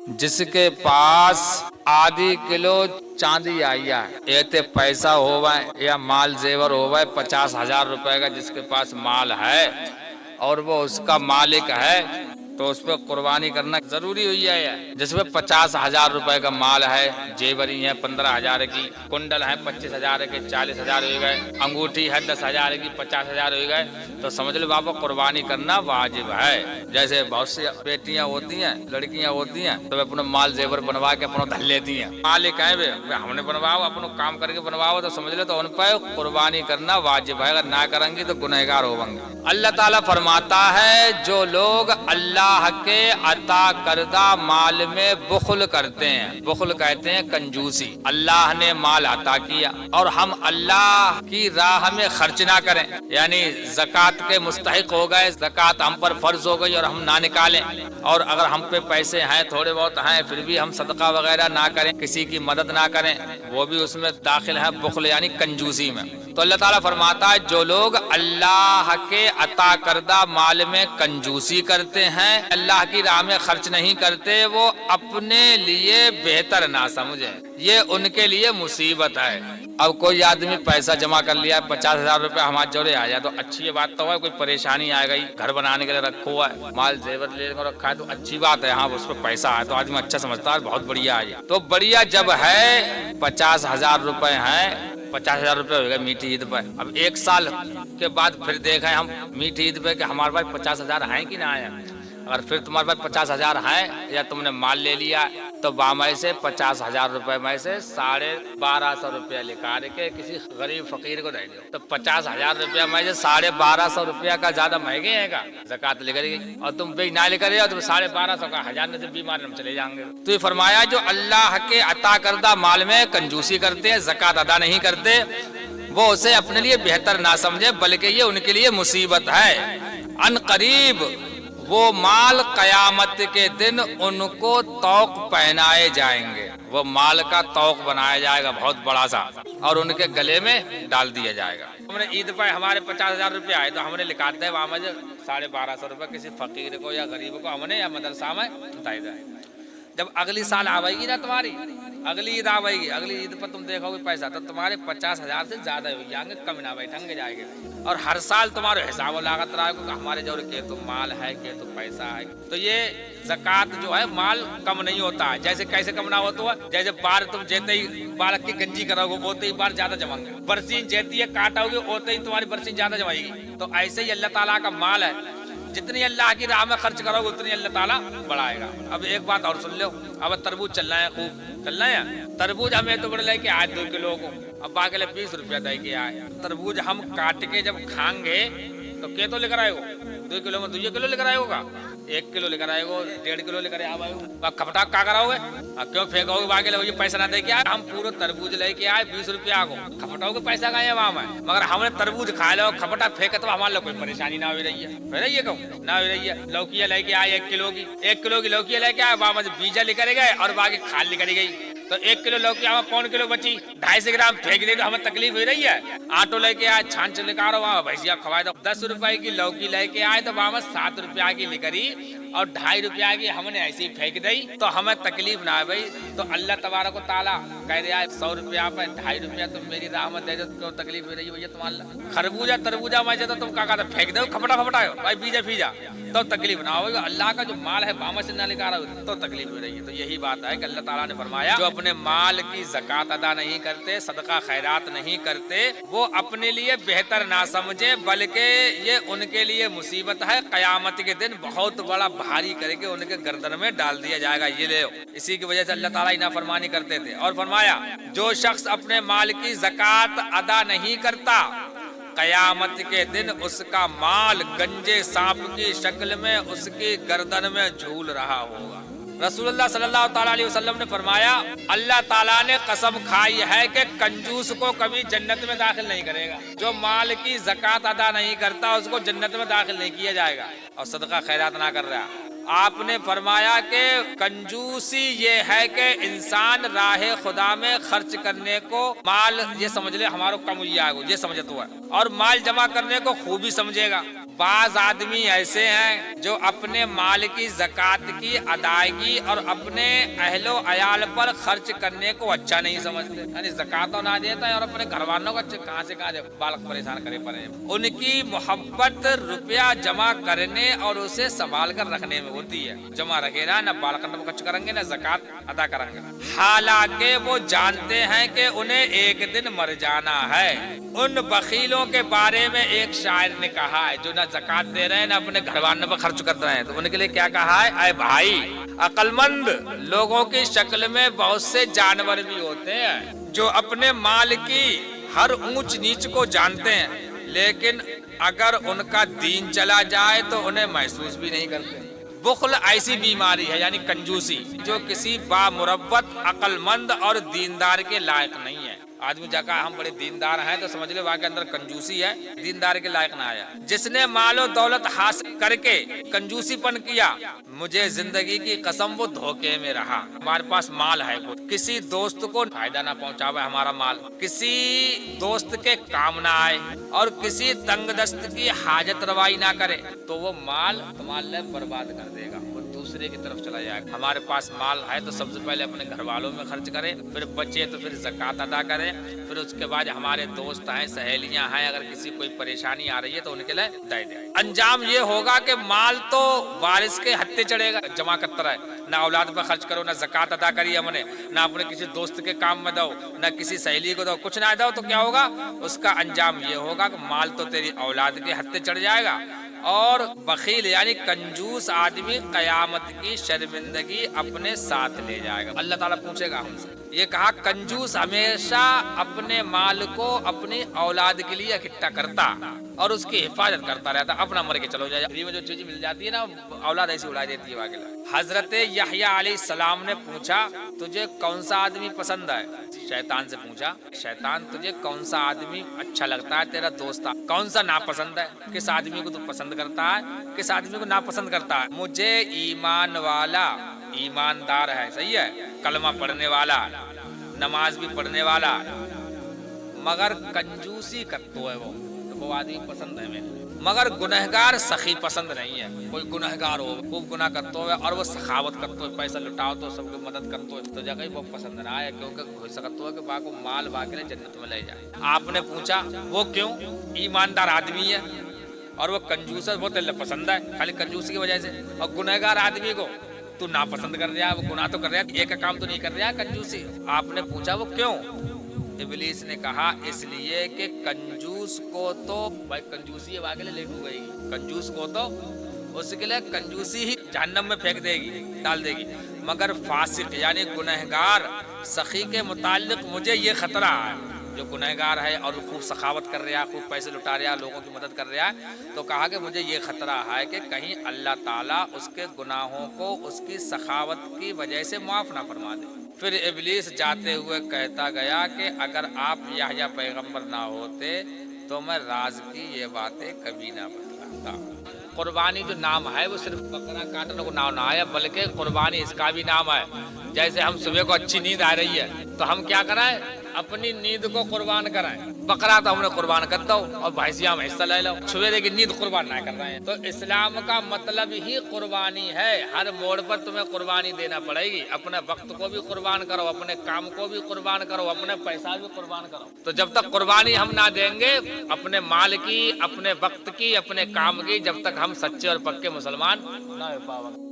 جس کے پاس آدھی کلو چاندی آئی ہے، ایتے پیسہ ہوا یا مال زیور ہوا 50,000 روپے کا، جس کے پاس مال ہے اور وہ اس کا مالک ہے تو اس پہ قربانی کرنا ضروری ہوئی ہے۔ جس میں 50,000 روپے کا مال ہے، جیوری ہے 15,000 کی، کنڈل ہے 25,000 کے، 40,000 ہو گئے، انگوٹھی ہے 10,000 کی، 50,000 ہو گئے، تو سمجھ لو بابا قربانی کرنا واجب ہے۔ جیسے بہت سی بیٹیاں ہوتی ہیں، لڑکیاں ہوتی ہیں تو اپنا مال زیور بنوا کے اپنا دھل لیتی ہیں، مالک ہے ہم نے بنواؤ، اپنا کام کر کے بنواؤ، تو سمجھ لو تو ان پہ قربانی کرنا واجب ہے، اگر نہ کریں گی تو گنہگار ہوں گے۔ اللہ تعالیٰ فرماتا ہے جو لوگ اللہ کے عطا کردہ مال میں بخل کرتے ہیں، بخل کہتے ہیں کنجوسی، اللہ نے مال عطا کیا اور ہم اللہ کی راہ میں خرچ نہ کریں، یعنی زکوٰۃ کے مستحق ہو گئے، زکوٰۃ ہم پر فرض ہو گئی اور ہم نہ نکالیں، اور اگر ہم پہ پیسے ہیں تھوڑے بہت ہیں پھر بھی ہم صدقہ وغیرہ نہ کریں، کسی کی مدد نہ کریں، وہ بھی اس میں داخل ہے بخل یعنی کنجوسی میں۔ تو اللہ تعالیٰ فرماتا ہے جو لوگ اللہ کے عطا کردہ مال میں کنجوسی کرتے ہیں، اللہ کی راہ میں خرچ نہیں کرتے، وہ اپنے لیے بہتر نہ سمجھیں، یہ ان کے لیے مصیبت ہے۔ اب کوئی آدمی پیسہ جمع کر لیا 50,000 روپے ہمارے جوڑے آ جائے تو اچھی یہ بات تو ہے، کوئی پریشانی آئے گئی، گھر بنانے کے لیے رکھا ہوا ہے، مال زیور لے کر رکھا ہے تو اچھی بات ہے، ہاں اس پہ پیسہ ہے تو آدمی اچھا سمجھتا ہے بہت بڑھیا ہے۔ تو بڑھیا جب ہے 50,000 روپے ہیں، 50,000 روپے ہو گئے میٹھی عید پر، اب ایک سال کے بعد پھر دیکھیں ہم میٹھی عید پہ کہ ہمارے پاس 50,000 ہیں کہ نہ آئے، اگر پھر تمہارے پاس 50,000 ہیں یا تم نے مال لے لیا تو بامائی سے 50,000 روپے میں سے 1250 روپیہ نکال کے کسی غریب فقیر کو دے دو، تو 50,000 روپیہ میں سے 1250 روپیہ کا زیادہ مہنگے ہیں کا زکوٰۃ لے کرے گی، اور تم بے نہ لے کرے تو 1250 کا 1000 میں سے بیمار ہم چلے جائیں گے۔ تو یہ فرمایا جو اللہ کے عطا کردہ مال میں کنجوسی کرتے ہیں، زکوٰۃ ادا نہیں کرتے، وہ اسے اپنے لیے بہتر نہ سمجھے بلکہ یہ ان کے لیے مصیبت ہے۔ ان قریب وہ مال قیامت کے دن ان کو طوق پہنائے جائیں گے، وہ مال کا طوق بنایا جائے گا بہت بڑا سا اور ان کے گلے میں ڈال دیا جائے گا۔ ہم نے عید پر ہمارے 50,000 روپے آئے تو ہم نے لکھاتے ہیں وہاں میں 1250 روپے کسی فقیر کو یا غریب کو ہم نے یا مدرسہ میں بتائی جائے۔ جب اگلی سال آئے گی نا تمہاری اگلی عید آئے گی، اگلی عید پر تم دیکھو گے پیسہ تو تمہارے 50,000 سے زیادہ ہو جائیں گے، کم نہ بیٹھیں گے جائے گے، اور ہر سال تمہارے حساب و لاگت رہا ہے ہمارے جو کہ تو مال ہے کہ تو پیسہ ہے۔ تو یہ زکوٰۃ جو ہے مال کم نہیں ہوتا ہے، جیسے کیسے کم نہ ہوتا ہے، جیسے بار تم جیتے ہی بالک کی گنجی کراؤ گے ہوتے ہی بار زیادہ جمائیں گے، برسین جیتی ہے کاٹو گے ہوتے ہی تمہاری برسین زیادہ جمائے گی۔ تو ایسے ہی اللہ تعالیٰ کا مال ہے، جتنی اللہ کی راہ میں خرچ کرو گے اتنی اللہ تعالیٰ بڑھائے گا۔ اب ایک بات اور سن لو، اب تربوز چل رہا ہے، خوب چل رہا ہے، تربوز ہمیں تو بڑے لے کے آئے 2 کلو کو، اب باقی 20 روپیہ دے کے آئے، تربوز ہم کاٹ کے جب کھائیں گے تو کیا تو لے کر آئے گو، 2 کلو میں 2 کلو لے کر آئے ہوگا، 1 کلو لے کر آئے گو، 1.5 کلو لے کر آئے گو، کھپٹا کیا کراؤ گے، کیوں پھینکو گے باقی لوگ پیسہ نہ دے کے آئے، ہم پورا تربوز لے کے آئے 20 روپیہ کو، کھپٹاؤ کے پیسہ کا ہے وہاں میں، مگر ہم نے تربوز کھا لو کھپٹا پھینکے تو ہمارے کوئی پریشانی نہ ہو رہی ہے، ہو رہی ہے کہوں نہ ہو رہی ہے۔ لوکیاں لے کے آئے 1 کلو کی، 1 کلو کی لوکیاں لے کے آئے، وہاں سے بیجا لے کر گئے اور باقی کھال لے کر گئی، تو 1 کلو لوکی ہمیں 1.25 کلو بچی، 250 گرام پھینک دے تو ہمیں تکلیف ہو رہی ہے۔ آٹو لے کے آئے چھان سے لے کر آؤ وہاں بھینسیا کھوائے تو 10 روپئے کی لوکی لے کے آئے تو وہاں میں 7 روپیہ کی لکری اور 2.5 روپیہ کی ہم نے ایسی پھینک دی تو ہمیں تکلیف نہ ہے بھائی، تو اللہ تبارک و تعالیٰ کہہ دیا 100 روپیہ پہ 2.5 روپیہ تم میری راہ میں دے دو، کیوں تکلیف ہو رہی ہے بھیا تمہارا خربوزہ تربوزہ میں تو تم کہا پھینک دو کھپٹا پھپٹا بھائی بیجا فیجا تو تکلیف نہ ہوگا، اللہ کا جو مال ہے وہاں سے نہ لے کر تو تکلیف ہو رہی ہے۔ تو یہی بات ہے کہ اللہ تعالیٰ نے فرمایا جو اپنے مال کی زکوٰۃ ادا نہیں کرتے، صدقہ خیرات نہیں کرتے، وہ اپنے لیے بہتر نہ سمجھے بلکہ یہ ان کے لیے مصیبت ہے، قیامت کے دن بہت بڑا بھاری کر کے ان کے گردن میں ڈال دیا جائے گا، یہ لے اسی کی وجہ سے اللہ تعالیٰ نافرمانی کرتے تھے۔ اور فرمایا جو شخص اپنے مال کی زکوٰۃ ادا نہیں کرتا قیامت کے دن اس کا مال گنجے سانپ کی شکل میں اس کی گردن میں جھول رہا ہوگا۔ رسول اللہ صلی اللہ تعالیٰ علیہ وسلم نے فرمایا اللہ تعالیٰ نے قسم کھائی ہے کہ کنجوس کو کبھی جنت میں داخل نہیں کرے گا، جو مال کی زکوٰۃ ادا نہیں کرتا اس کو جنت میں داخل نہیں کیا جائے گا، اور صدقہ خیرات نہ کر رہا۔ آپ نے فرمایا کہ کنجوسی یہ ہے کہ انسان راہ خدا میں خرچ کرنے کو مال یہ سمجھ لے ہمارا کم ہوئی آگو یہ سمجھتا ہے، اور مال جمع کرنے کو خوبی سمجھے گا، بعض آدمی ایسے ہیں جو اپنے مال کی زکات کی ادائیگی اور اپنے اہل و عیال پر خرچ کرنے کو اچھا نہیں سمجھتے، یعنی زکات تو نہ دیتا ہے اور اپنے گھر والوں کو کہاں سے کہاں بالک پریشان کرے پڑے ہیں۔ ان کی محبت روپیہ جمع کرنے اور اسے سنبھال کر رکھنے میں ہوتی ہے، جمع رکھے نا، نہ بالکن میں خرچ کریں گے نہ زکات ادا کریں گے، حالانکہ وہ جانتے ہیں کہ انہیں ایک دن مر جانا ہے۔ ان بخیلوں کے بارے میں ایک شاعر نے کہا ہے جو نہ زکات دے رہے ہیں نہ اپنے گھر والوں پر خرچ کر رہے ہیں، تو ان کے لیے کیا کہا ہے؟ اے بھائی، عقل مند لوگوں کی شکل میں بہت سے جانور بھی ہوتے ہیں جو اپنے مال کی ہر اونچ نیچ کو جانتے ہیں، لیکن اگر ان کا دین چلا جائے تو انہیں محسوس بھی نہیں کرتے۔ بخل ایسی بیماری ہے، یعنی کنجوسی، جو کسی بامروت عقل مند اور دیندار کے لائق نہیں ہے۔ آدمی جا کہا ہم بڑے دیندار ہیں تو سمجھ لے واقعی اندر کنجوسی ہے، دیندار کے لائق نہ آیا۔ جس نے مال و دولت حاصل کر کے کنجوسی پن کیا، مجھے زندگی کی قسم وہ دھوکے میں رہا۔ ہمارے پاس مال ہے، کسی دوست کو فائدہ نہ پہنچاوے ہمارا مال، کسی دوست کے کام نہ آئے اور کسی تنگ دست کی حاجت روائی نہ کرے، تو وہ مال تمہارے لیے برباد کر دے گا، وہ دوسرے کی طرف چلا جائے گا۔ ہمارے پاس مال ہے تو سب سے پہلے اپنے گھر والوں میں خرچ کریں، پھر بچے تو پھر زکات ادا کریں، پھر اس کے بعد ہمارے دوست ہیں، سہیلیاں ہیں، اگر کسی کوئی پریشانی آ رہی ہے تو ان کے لیے دے دیں۔ انجام یہ ہوگا کہ مال تو وارث کے ہتھے چڑھے گا، جمع کرتا رہے، نہ اولاد پر خرچ کرو، نہ زکات ادا کری ہم نے، نہ اپنے کسی دوست کے کام میں دو، نہ کسی سہیلی کو دو، کچھ نہ دو، تو کیا ہوگا؟ اس کا انجام یہ ہوگا کہ مال تو تیری اولاد کے ہتھے چڑھ جائے گا، اور بخیل یعنی کنجوس آدمی قیامت کی شرمندگی اپنے ساتھ لے جائے گا۔ اللہ تعالیٰ پوچھے گا ہم سے۔ یہ کہا کنجوس ہمیشہ اپنے مال کو اپنی اولاد کے لیے اکٹھا کرتا اور اس کی حفاظت کرتا رہتا، اپنا مر کے چلو جائے، فری میں جو چیز مل جاتی ہے نا اولاد ایسی اڑا دیتی ہے واقعی۔ حضرت یحییٰ علیہ السلام نے پوچھا تجھے کون سا آدمی پسند ہے؟ شیطان سے پوچھا، شیطان تجھے کون سا آدمی اچھا لگتا ہے تیرا دوست، کون سا ناپسند ہے؟ کس آدمی کو تو پسند کرتا ہے، کس آدمی کو ناپسند کرتا ہے؟ مجھے ایمان والا، ایماندار ہے، صحیح ہے، کلمہ پڑھنے والا، نماز بھی پڑھنے والا، مگر کنجوسی کرتا ہے وہ آدمی پسند ہے میرے، مگر گنہگار سخی پسند نہیں ہے۔ کوئی گنہگار ہو، خوب گناہ کرتا ہے اور وہ سخاوت کرتا ہے، پیسہ لٹاؤ تو سب کی مدد کرتا ہے، تو جگہ وہ پسند نہ آئے، کیونکہ ہو سکتا ہے کہ باقی مال واقعی جنت میں لے جائے۔ آپ نے پوچھا وہ کیوں؟ ایماندار آدمی ہے اور وہ کنجوس ہے، وہ تیرے پسند ہے خالی کنجوسی کی وجہ سے، اور گنہگار آدمی کو تو ناپسند کر رہا ہے، وہ گناہ تو کر رہا ہے، ایک کام تو نہیں کر رہا، کنجوسی۔ آپ نے پوچھا وہ کیوں؟ ابلیس نے کہا اس لیے کہ کنجوس کو تو بھائی کنجوسی ہے واقعی لے ڈوبے گی، کنجوس کو تو اس کے لیے کنجوسی ہی جہنم میں پھینک دے گی، ڈال دے گی، مگر فاسق یعنی گنہگار سخی کے متعلق مجھے یہ خطرہ ہے، جو گنہگار ہے اور خوب سخاوت کر رہا ہے، خوب پیسے لٹا رہا ہے، لوگوں کی مدد کر رہا ہے، تو کہا کہ مجھے یہ خطرہ ہے کہ کہیں اللہ تعالیٰ اس کے گناہوں کو اس کی سخاوت کی وجہ سے معاف نہ فرما دے۔ پھر ابلیس جاتے ہوئے کہتا گیا کہ اگر آپ یحییٰ پیغمبر نہ ہوتے تو میں راز کی یہ باتیں کبھی نہ بتلاتا۔ قربانی جو نام ہے وہ صرف بکرا کاٹنے کو نام نہ آیا، بلکہ قربانی اس کا بھی نام ہے۔ جیسے ہم صبح کو اچھی نیند آ رہی ہے تو ہم کیا کرائیں؟ اپنی نیند کو قربان کرائیں۔ بکرا تو ہم نے قربان کرتا ہوں اور بھینسیاں میں حصہ لے لو، صبح کی نیند قربان نہ کر رہے ہیں۔ تو اسلام کا مطلب ہی قربانی ہے، ہر موڑ پر تمہیں قربانی دینا پڑے گی، اپنے وقت کو بھی قربان کرو، اپنے کام کو بھی قربان کرو، اپنے پیسہ بھی قربان کرو۔ تو جب تک قربانی ہم نہ دیں گے اپنے مال کی، اپنے وقت کی، اپنے کام کی، جب تک ہم سچے اور پکے مسلمان نہ ہو پاؤ گے۔